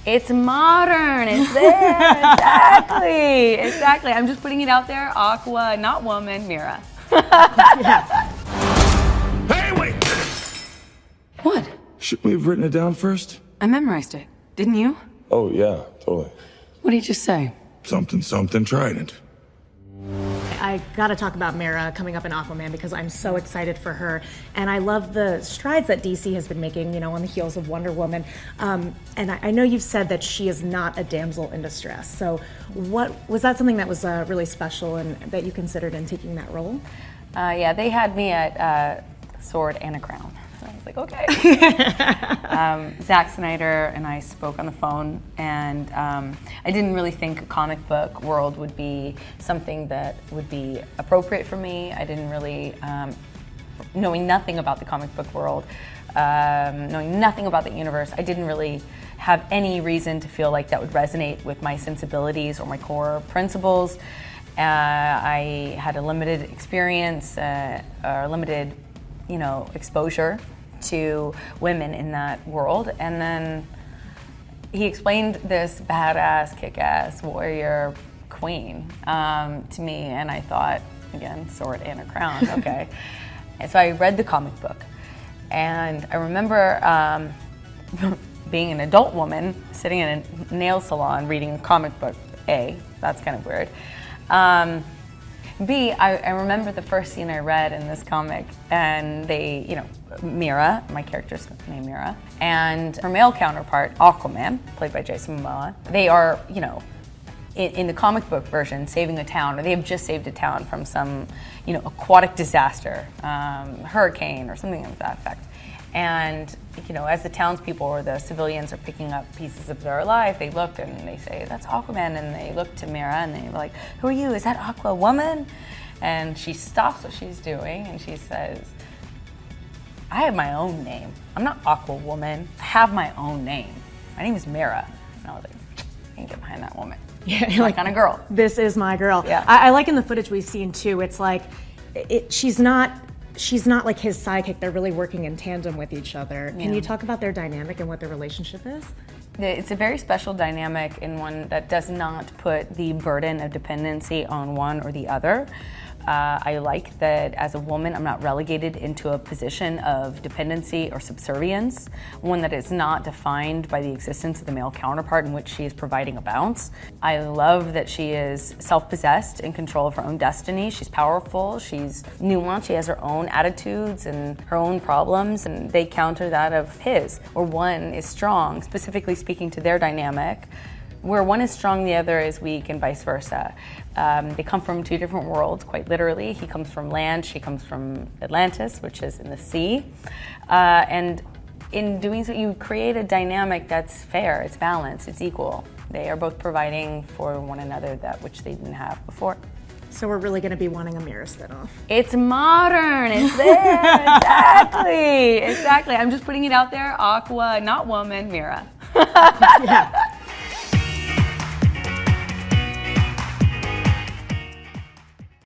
It's modern. It's there. Exactly. I'm just putting it out there. Aqua, not woman, Mira. Yeah. Hey, wait! What? Shouldn't we have written it down first? I memorized it. Didn't you? Oh, yeah, totally. What did you just say? Something, trident. I gotta talk about Mira coming up in Aquaman because I'm so excited for her, and I love the strides that DC has been making, you know, on the heels of Wonder Woman. And I know you've said that she is not a damsel in distress. So, what was that something that was really special and that you considered in taking that role? Yeah, they had me at sword and a crown. So I was like, okay. Zack Snyder and I spoke on the phone, and I didn't really think a comic book world would be something that would be appropriate for me. I didn't really, knowing nothing about the comic book world, knowing nothing about the universe, I didn't really have any reason to feel like that would resonate with my sensibilities or my core principles. I had a limited experience, or limited, exposure to women in that world. And then he explained this badass, kick-ass warrior queen to me, and I thought, again, sword and a crown, okay. And so I read the comic book, and I remember being an adult woman sitting in a nail salon reading a comic book. A, that's kind of weird. B, I remember the first scene I read in this comic, and they, Mira, my character's named Mira, and her male counterpart, Aquaman, played by Jason Momoa, they are, in the comic book version, saving a town, or they have just saved a town from some, aquatic disaster, hurricane or something of that effect. And, as the townspeople or the civilians are picking up pieces of their life, they look and they say, that's Aquaman, and they look to Mira and they were like, who are you? Is that Aqua Woman? And she stops what she's doing and she says, I have my own name. I'm not Aqua Woman. I have my own name. My name is Mira. And I was like, I can get behind that woman. Yeah, my kind of girl. This is my girl. Yeah. I like in the footage we've seen too, it's like, she's not like his sidekick. They're really working in tandem with each other. Can you talk about their dynamic and what their relationship is? It's a very special dynamic, and one that does not put the burden of dependency on one or the other. I like that as a woman, I'm not relegated into a position of dependency or subservience, one that is not defined by the existence of the male counterpart in which she is providing a balance. I love that she is self-possessed, in control of her own destiny. She's powerful, she's nuanced, she has her own attitudes and her own problems, and they counter that of his, where one is strong, specifically speaking to their dynamic. Where one is strong, the other is weak, and vice versa. They come from two different worlds, quite literally. He comes from land, she comes from Atlantis, which is in the sea. And in doing so, you create a dynamic that's fair, it's balanced, it's equal. They are both providing for one another that which they didn't have before. So we're really going to be wanting a Mira spin-off. It's modern. It's there. Exactly. I'm just putting it out there. Aqua, not woman, Mira. Yeah.